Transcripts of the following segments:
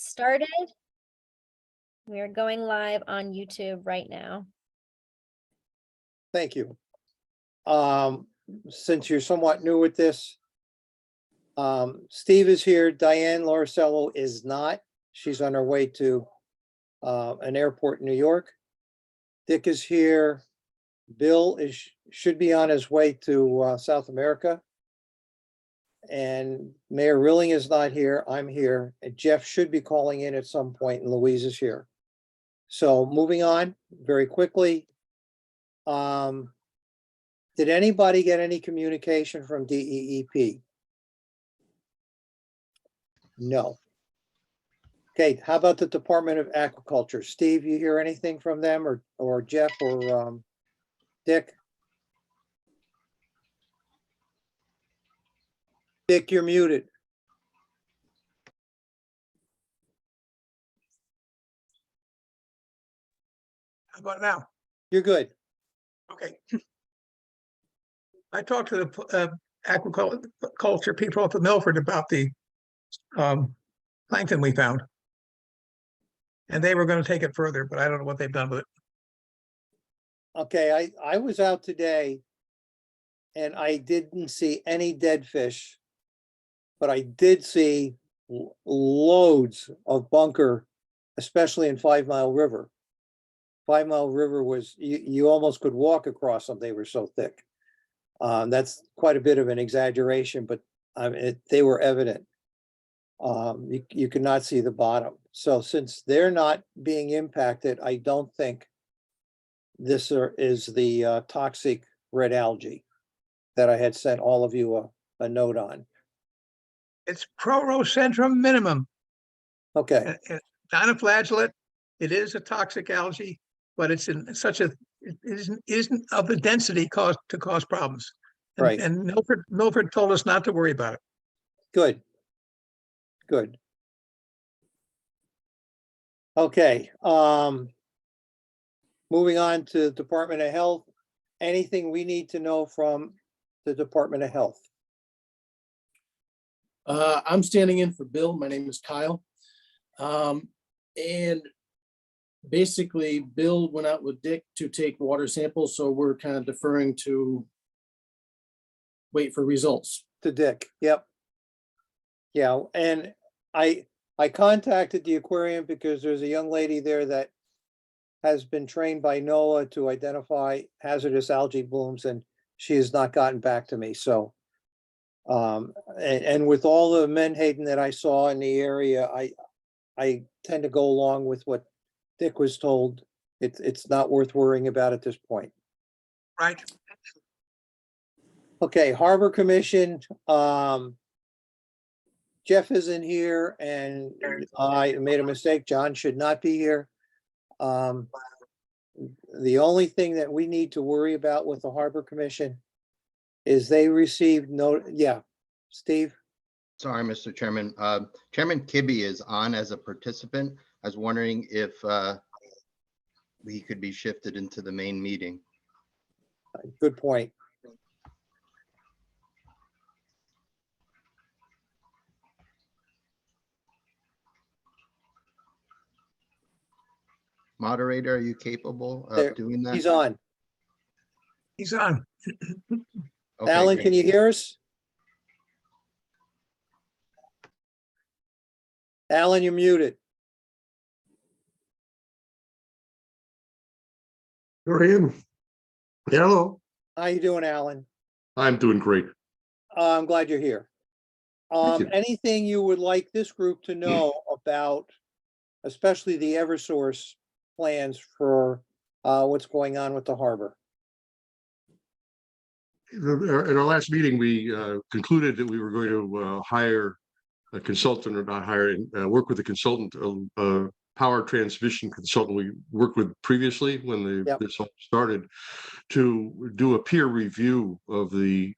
started. We are going live on YouTube right now. Thank you. Since you're somewhat new with this, Steve is here. Diane Loricello is not. She's on her way to an airport in New York. Dick is here. Bill should be on his way to South America. And Mayor Rilling is not here. I'm here. And Jeff should be calling in at some point, and Louise is here. So moving on very quickly. Did anybody get any communication from DEEP? No. Okay, how about the Department of Agriculture? Steve, you hear anything from them, or Jeff, or Dick? Dick, you're muted. How about now? You're good. Okay. I talked to the agriculture people up at Milford about the plankton we found. And they were going to take it further, but I don't know what they've done with it. Okay, I was out today and I didn't see any dead fish, but I did see loads of bunker, especially in 5 Mile River. 5 Mile River was, you almost could walk across them. They were so thick. That's quite a bit of an exaggeration, but they were evident. You could not see the bottom. So since they're not being impacted, I don't think this is the toxic red algae that I had sent all of you a note on. It's Prorocentrum minimum. Okay, It's not a flagellate. It is a toxic algae, but it's in such a, it isn't of the density to cause problems. Right. And Milford told us not to worry about it. good. Good. Okay, moving on to Department of Health. Anything we need to know from the Department of Health? I'm standing in for Bill. My name is Kyle. And basically Bill went out with Dick to take water samples, so we're kind of deferring to wait for results. To Dick, yep. Yeah, and I contacted the aquarium because there's a young lady there that has been trained by NOAA to identify hazardous algae blooms, and she has not gotten back to me, so. And with all the menhaden that I saw in the area, I tend to go along with what Dick was told. It's not worth worrying about at this point. Right. Okay, Harbor Commission, Jeff isn't here and I made a mistake. John should not be here. The only thing that we need to worry about with the Harbor Commission is they received Steve? Sorry, Mr. Chairman. Chairman Kibbe is on as a participant. I was wondering if he could be shifted into the main meeting. Good point. Moderator, are you capable There, of doing that? He's on. He's on. Okay, Alan, great. can you hear us? Alan, you're muted. Dorian, hello. How you doing, Alan? I'm doing great. I'm glad you're here. Thank you. Anything you would like this group to know about, especially the Eversource plans for what's going on with the harbor? In our last meeting, we concluded that we were going to hire a consultant, or not hire, work with a consultant, a power transmission consultant we worked with previously when this all started, to do a peer review of the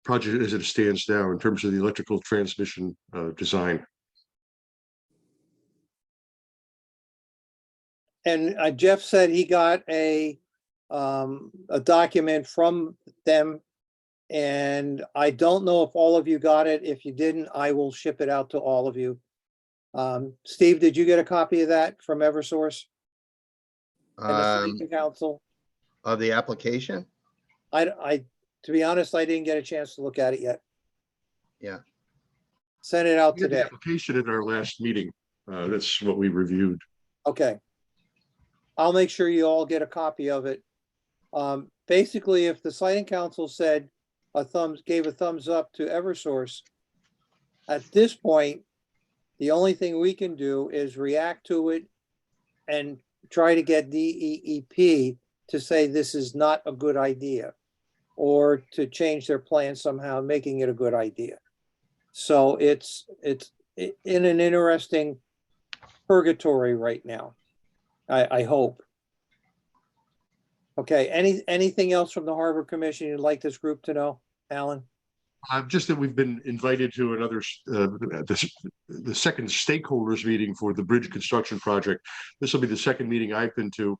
project as it stands now in terms of the electrical transmission design. And Jeff said he got a document from them, and I don't know if all of you got it. If you didn't, I will ship it out to all of you. Steve, did you get a copy of that from Eversource and the Um, City Council? of the application? To be honest, I didn't get a chance to look at it yet. Yeah. Sent it out We had the today. application at our last meeting. That's what we reviewed. Okay. I'll make sure you all get a copy of it. Basically, if the Siting Council said gave a thumbs up to Eversource, at this point, the only thing we can do is react to it and try to get DEEP to say this is not a good idea, or to change their plan somehow, making it a good idea. So it's in an interesting purgatory right now, I hope. Okay, anything else from the Harbor Commission you'd like this group to know, Alan? Just that we've been invited to another, the second stakeholders meeting for the bridge construction project. This will be the second meeting I've been to.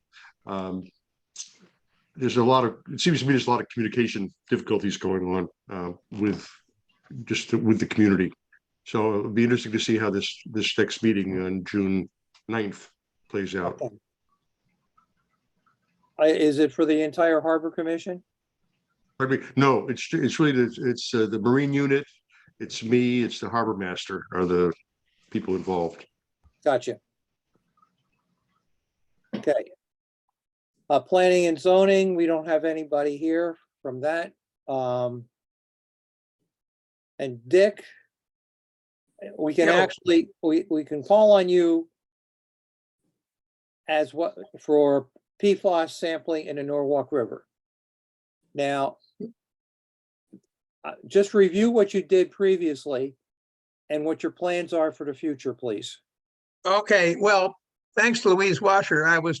It seems to me there's a lot of communication difficulties going on with the community. So it'll be interesting to see how this next meeting on June 9th plays out. Okay. Is it for the entire Harbor Commission? Pardon me? No, it's really the Marine unit. It's me. It's the harbor master are the people involved. Gotcha. Okay. Planning and zoning, we don't have anybody here from that. And Dick, we can No. actually, we can call on you as what for PFAS sampling in the Norwalk River. Now, just review what you did previously and what your plans are for the future, please. Okay, well, thanks to Louise Washer, I was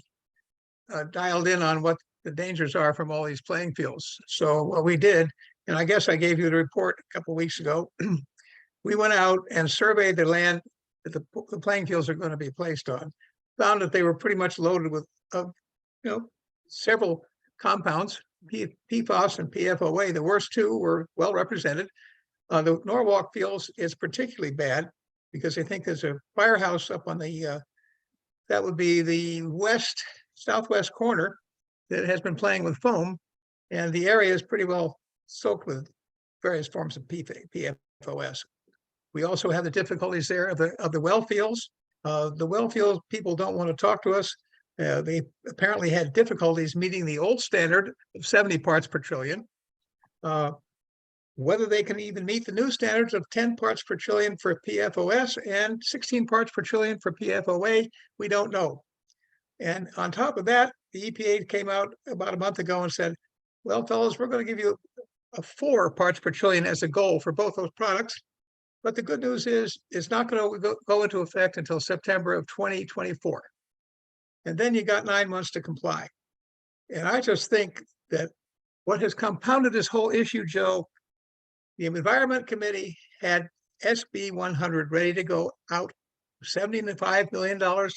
dialed in on what the dangers are from all these playing fields. So what we did, and I guess I gave you the report a couple of weeks ago, we went out and surveyed the land that the playing fields are going to be placed on, found that they were pretty much loaded with, several compounds, PFAS and PFOA. The worst two were well represented. The Norwalk fields is particularly bad because I think there's a firehouse up on the, that would be the southwest corner that has been playing with foam. And the area is pretty well soaked with various forms of PFOS. We also have the difficulties there of the well fields. The well fields, people don't want to talk to us. They apparently had difficulties meeting the old standard of 70 parts per trillion. Whether they can even meet the new standards of 10 parts per trillion for PFOS and 16 parts per trillion for PFOA, we don't know. And on top of that, the EPA came out about a month ago and said, well, fellas, we're going to give you a 4 parts per trillion as a goal for both those products. But the good news is it's not going to go into effect until September of 2024. And then you got 9 months to comply. And I just think that what has compounded this whole issue, Joe, the Environment Committee had SB 100 ready to go out, $75 million to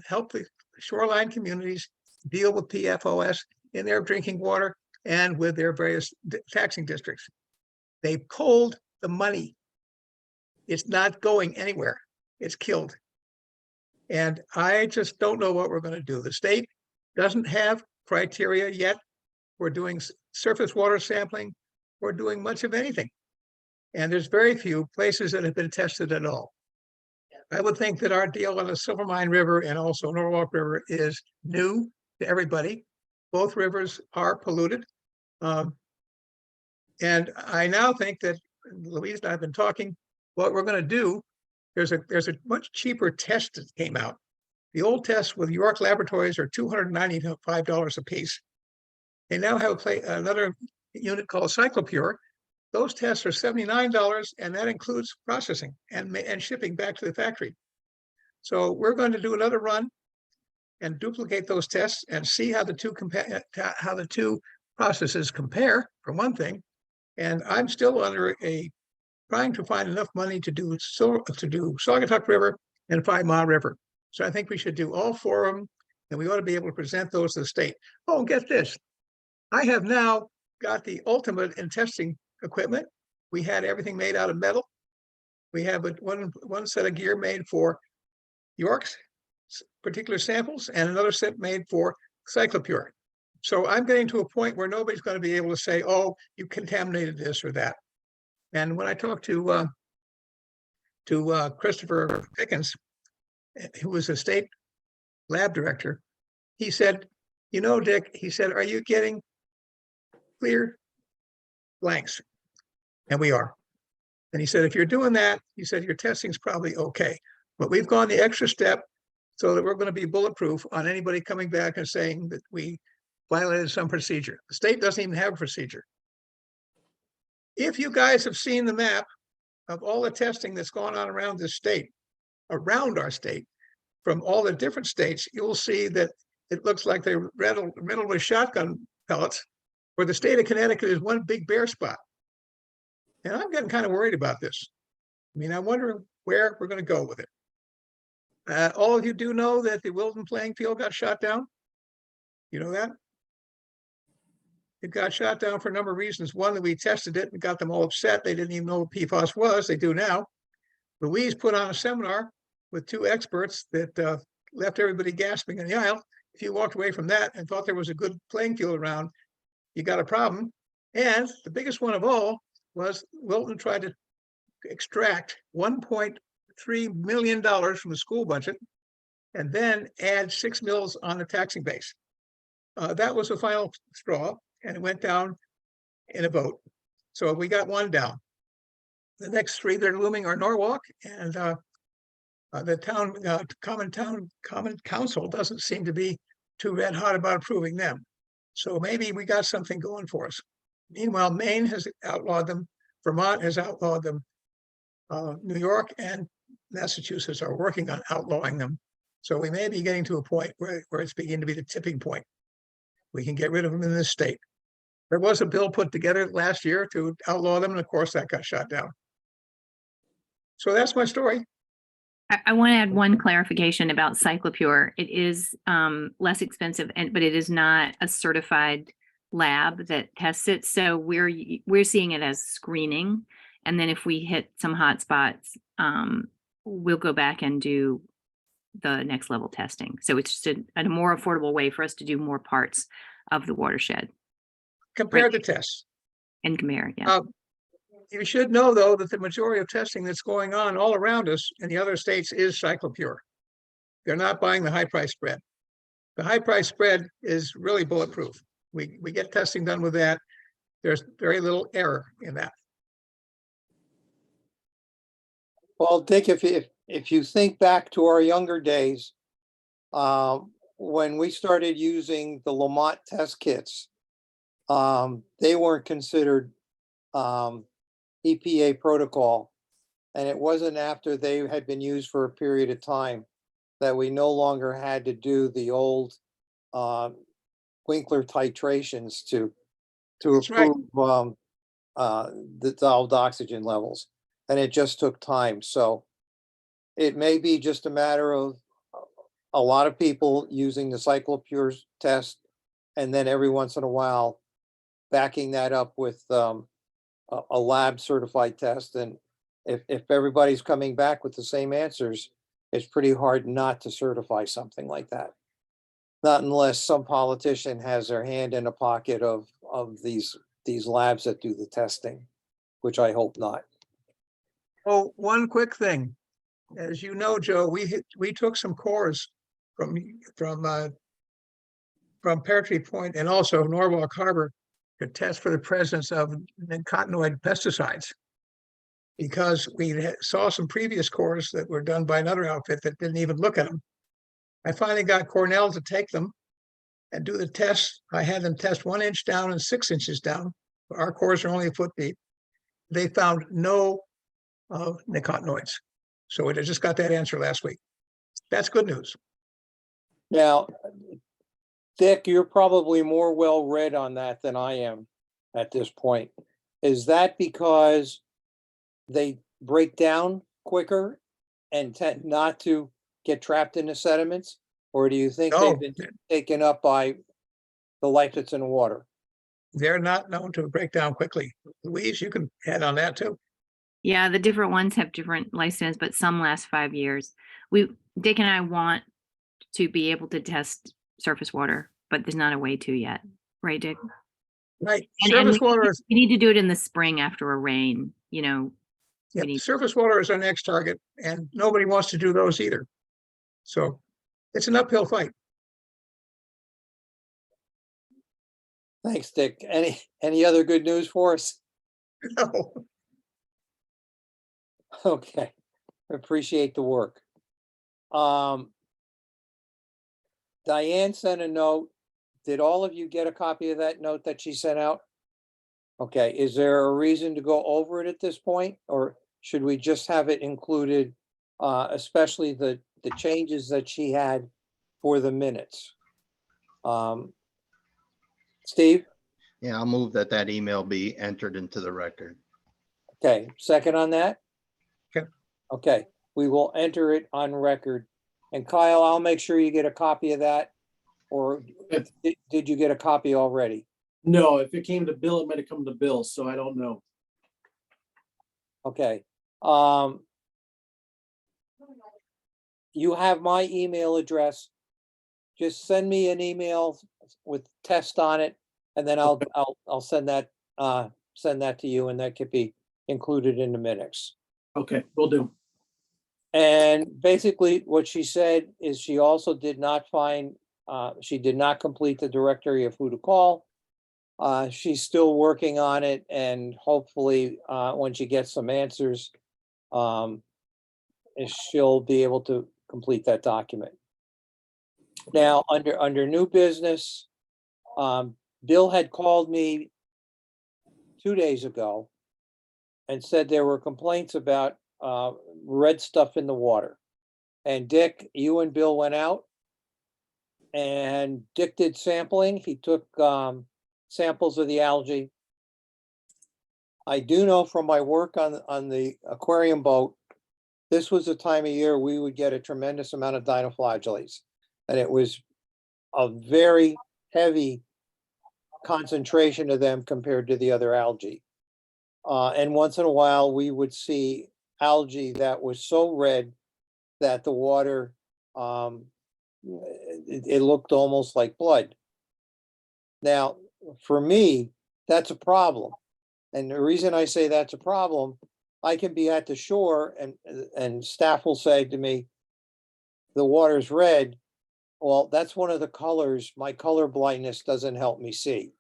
help the shoreline communities deal with PFOS in their drinking water and with their various taxing districts. They pulled the money. It's not going anywhere. It's killed. And I just don't know what we're going to do. The state doesn't have criteria yet. We're doing surface water sampling. We're doing much of anything. And there's very few places that have been tested at all. I would think that our deal on the Silvermine River and also Norwalk River is new to everybody. Both rivers are polluted. And I now think that Louise and I have been talking, what we're going to do, there's a much cheaper test that came out. The old tests with York Laboratories are $295 a piece. They now have another unit called Cyclopure. Those tests are $79, and that includes processing and shipping back to the factory. So we're going to do another run and duplicate those tests and see how the two processes compare, for one thing. And I'm still under trying to find enough money to do Saugatuck River and 5 Mile River. So I think we should do all 4 of them, and we ought to be able to present those to the state. Oh, and get this. I have now got the ultimate in testing equipment. We had everything made out of metal. We have one set of gear made for York's particular samples and another set made for Cyclopure. So I'm getting to a point where nobody's going to be able to say, oh, you contaminated this or that. And when I talked to Christopher Pickens, who was a state lab director, he said, you know, Dick, he said, are you getting clear blanks? And we are. And he said, if you're doing that, he said, your testing's probably okay. But we've gone the extra step so that we're going to be bulletproof on anybody coming back and saying that we violated some procedure. The state doesn't even have a procedure. If you guys have seen the map of all the testing that's gone on around this state, around our state, from all the different states, you'll see that it looks like they're riddled with shotgun pellets, where the state of Connecticut is one big bare spot. And I'm getting kind of worried about this. I mean, I wonder where we're going to go with it. All of you do know that the Wilton playing field got shot down. You know that? It got shot down for a number of reasons. One, that we tested it and got them all upset. They didn't even know what PFAS was. They do now. Louise put on a seminar with 2 experts that left everybody gasping in the aisle. If you walked away from that and thought there was a good playing field around, you got a problem. And the biggest one of all was Wilton tried to extract $1.3 million from the school budget and then add 6 mills on the taxing base. That was the final straw, and it went down in a vote. So we got 1 down. The next 3 that are looming are Norwalk, and the town common council doesn't seem to be too red hot about approving them. So maybe we got something going for us. Meanwhile, Maine has outlawed them. Vermont has outlawed them. New York and Massachusetts are working on outlawing them. So we may be getting to a point where it's beginning to be the tipping point. We can get rid of them in this state. There was a bill put together last year to outlaw them, and of course that got shot down. So that's my story. I want to add one clarification about Cyclopure. It is less expensive, but it is not a certified lab that tests it. So we're seeing it as screening. And then if we hit some hot spots, we'll go back and do the next level testing. So it's just a more affordable way for us to do more parts of the watershed. Compare Right. the tests. And compare, yeah. You should know, though, that the majority of testing that's going on all around us in the other states is Cyclopure. They're not buying the high price spread. The high price spread is really bulletproof. We get testing done with that. There's very little error in that. Well, Dick, if you think back to our younger days, when we started using the Lamont test kits, they weren't considered EPA protocol. And it wasn't after they had been used for a period of time that we no longer had to do the old Winkler titrations to That's right. approve the dissolved oxygen levels. And it just took time. So it may be just a matter of a lot of people using the Cyclopure test, and then every once in a while backing that up with a lab certified test. And if everybody's coming back with the same answers, it's pretty hard not to certify something like that. Not unless some politician has their hand in a pocket of these labs that do the testing, which I hope not. Oh, one quick thing. As you know, Joe, we took some cores from Pear Tree Point and also Norwalk Harbor to test for the presence of nicotinoid pesticides, because we saw some previous cores that were done by another outfit that didn't even look at them. I finally got Cornell to take them and do the tests. I had them test 1 inch down and 6 inches down. Our cores are only a foot deep. They found no nicotinoids. So I just got that answer last week. That's good news. Now, Dick, you're probably more well-read on that than I am at this point. Is that because they break down quicker and tend not to get trapped in the sediments? Or do you think No. they've been taken up by the life that's in the water? They're not known to break down quickly. Louise, you can add on that too. Yeah, the different ones have different lifespans, but some last 5 years. Dick and I want to be able to test surface water, but there's not a way to yet, right, Dick? Right, And surface water is, we need to do it in the spring after a rain, you know. yeah, we need- surface water is our next target, and nobody wants to do those either. So it's an uphill fight. Thanks, Dick. Any other good news for us? No. Okay, appreciate the work. Diane sent a note. Did all of you get a copy of that note that she sent out? Okay, is there a reason to go over it at this point, or should we just have it included? Especially the changes that she had for the minutes. Steve, Yeah, I'll move that that email be entered into the record. okay, second on that? Okay. Okay, we will enter it on record. And Kyle, I'll make sure you get a copy of that. Or did you get a copy already? No, if it came to Bill, it might have come to Bill, so I don't know. Okay. You have my email address. Just send me an email with test on it, and then I'll send that to you, and that could be included in the minutes. Okay, will do. And basically what she said is she also did not find, she did not complete the directory of who to call. She's still working on it, and hopefully, when she gets some answers, she'll be able to complete that document. Now, under new business, Bill had called me 2 days ago and said there were complaints about red stuff in the water. And Dick, you and Bill went out, and Dick did sampling. He took samples of the algae. I do know from my work on the aquarium boat, this was the time of year we would get a tremendous amount of dinoflagellates. And it was a very heavy concentration of them compared to the other algae. And once in a while, we would see algae that was so red that the water, it looked almost like blood. Now, for me, that's a problem. And the reason I say that's a problem, I can be at the shore and staff will say to me, the water's red. Well, that's one of the colors. My color blindness doesn't help me see.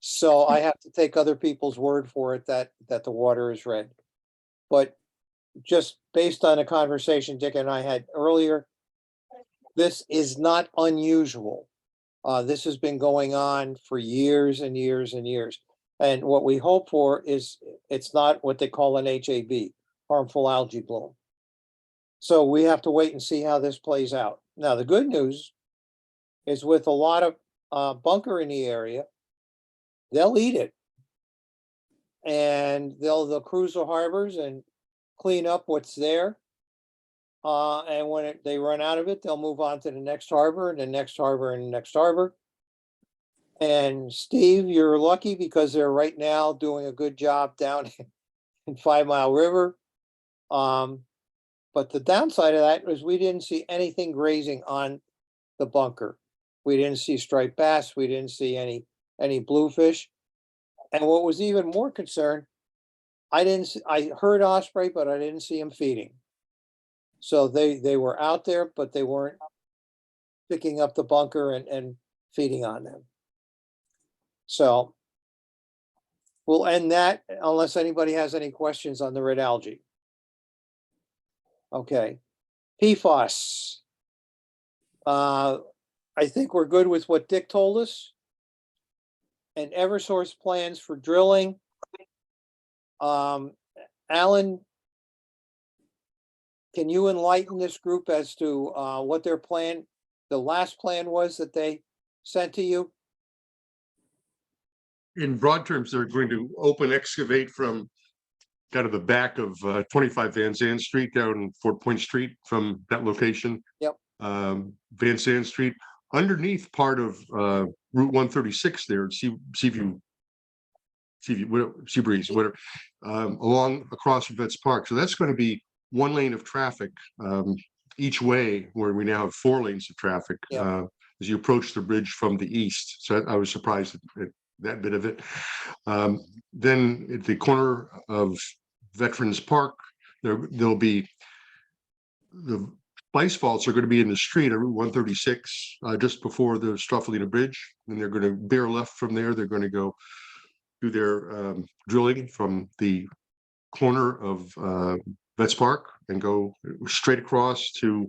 So I have to take other people's word for it that the water is red. But just based on a conversation Dick and I had earlier, this is not unusual. This has been going on for years and years and years. And what we hope for is it's not what they call an HAB, harmful algae bloom. So we have to wait and see how this plays out. Now, the good news is with a lot of bunker in the area, they'll eat it. And they'll cruise the harbors and clean up what's there. And when they run out of it, they'll move on to the next harbor and the next harbor and the next harbor. And Steve, you're lucky because they're right now doing a good job down in 5 Mile River. But the downside of that was we didn't see anything grazing on the bunker. We didn't see striped bass. We didn't see any bluefish. And what was even more concerned, I heard osprey, but I didn't see them feeding. So they were out there, but they weren't picking up the bunker and feeding on them. So we'll end that unless anybody has any questions on the red algae. Okay, PFAS. I think we're good with what Dick told us. And Eversource plans for drilling. Alan, can you enlighten this group as to what their plan, the last plan was that they sent to you? In broad terms, they're going to open excavate from kind of the back of 25 Van Zandt Street down Fort Point Street from that location. Yep. Van Zandt Street underneath part of Route 136 there, Seabreeze, whatever, along across from Vets Park. So that's going to be one lane of traffic each way, where we now have 4 lanes of traffic. Yeah. As you approach the bridge from the east. So I was surprised at that bit of it. Then at the corner of Veterans Park, there'll be the splice vaults are going to be in the street on Route 136, just before the Struffelina Bridge. And they're going to bear left from there. They're going to go do their drilling from the corner of Vets Park and go straight across to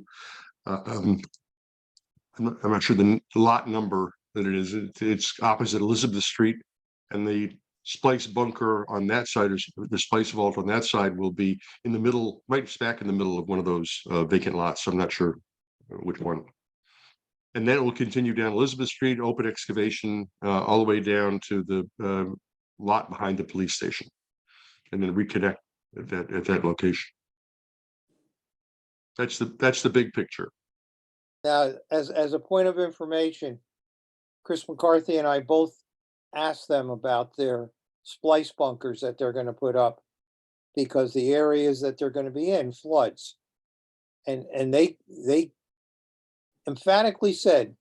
I'm not sure the lot number that it is. It's opposite Elizabeth Street, and the splice bunker on that side, or the splice vault on that side, will be in the middle, right smack in the middle of one of those vacant lots. I'm not sure which one. And then it will continue down Elizabeth Street, open excavation, all the way down to the lot behind the police station, and then reconnect at that location. That's the big picture. Now, as a point of information, Chris McCarthy and I both asked them about their splice bunkers that they're gonna put up, because the areas that they're gonna be in floods. And they emphatically said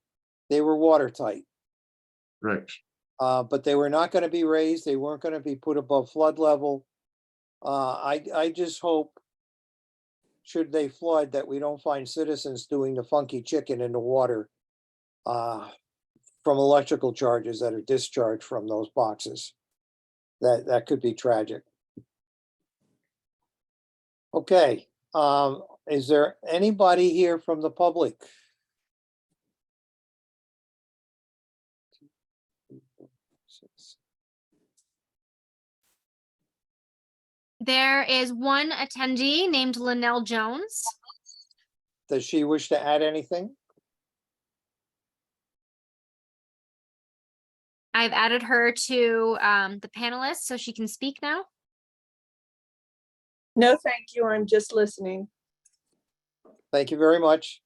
they were watertight, Right. but they were not gonna be raised, they weren't gonna be put above flood level. I just hope, should they flood, that we don't find citizens doing the funky chicken in the water from electrical charges that are discharged from those boxes. That could be tragic. Okay, is there anybody here from the public? There is one attendee named Linnell Jones. Does she wish to add anything? I've added her to the panelists so she can speak now. No, thank you. I'm just listening. Thank you very much.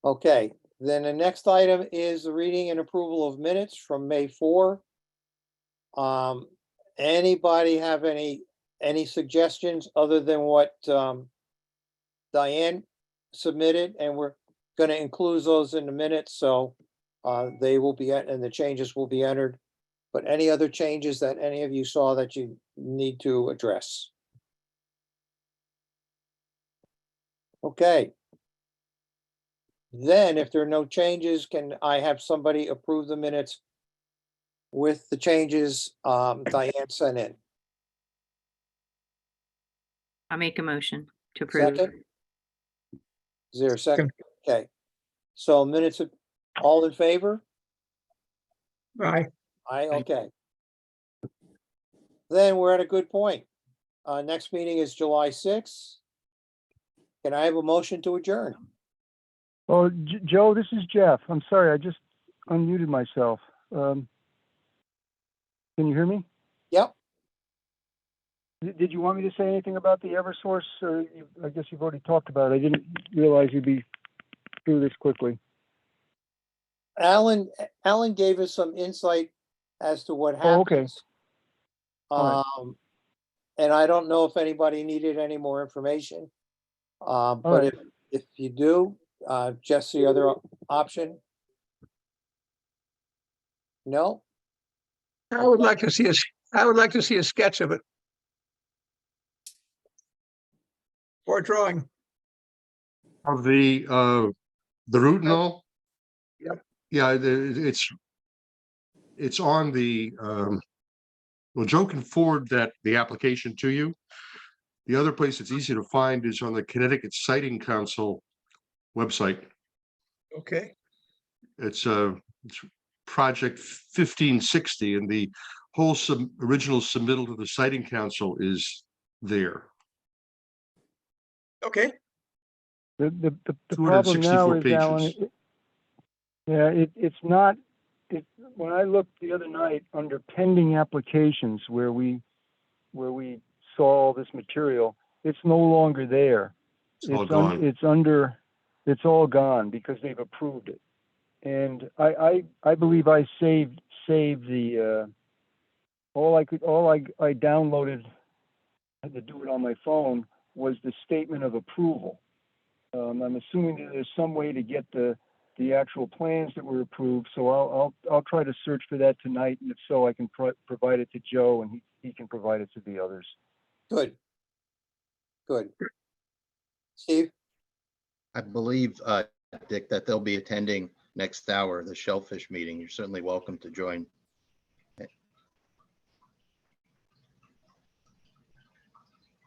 Okay, then the next item is the reading and approval of minutes from May 4. Anybody have any suggestions other than what Diane submitted? And we're gonna include those in the minutes, so they will be, and the changes will be entered. But any other changes that any of you saw that you need to address? Okay. Then if there are no changes, can I have somebody approve the minutes with the changes Diane sent in? I'll make a motion to approve. Second? Is there a second? Okay. So minutes, all in favor? Aye. Aye, okay. Then we're at a good point. Next meeting is July 6th. Can I have a motion to adjourn? Oh, Joe, this is Jeff. I'm sorry, I just unmuted myself. Can you hear me? Yep. Did you want me to say anything about the Eversource, or I guess you've already talked about it. I didn't realize you'd be through this quickly. Alan gave us some insight as to what Oh, okay. happens. All And I don't know if anybody needed any more information. But right. if you do, just the other option? No? I would like to see a sketch of it. Or drawing. Of the route and all? Yep. Yeah, it's on the, well, Joe can forward the application to you. The other place it's easy to find is on the Connecticut Siting Council website. Okay. It's project 1560, and the whole original submittal to the Siting Council is there. Okay. The problem now 264 is, Alan, pages. it's not, when I looked the other night under pending applications where we saw all this material, it's no longer there. It's all gone. It's all gone because they've approved it. And I believe I saved the, all I downloaded, I had to do it on my phone, was the statement of approval. I'm assuming that there's some way to get the actual plans that were approved, so I'll try to search for that tonight, and if so, I can provide it to Joe, and he can provide it to the others. Good. Good. Steve? I believe, Dick, that they'll be attending next hour, the Shellfish meeting. You're certainly welcome to join.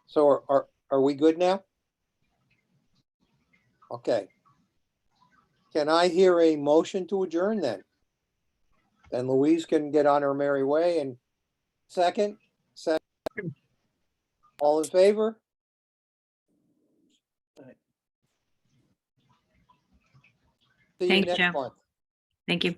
So are we good now? Okay. Can I hear a motion to adjourn then? Then Louise can get on her merry way and second. All in favor? See you Thanks, next Joe. month. Thank you.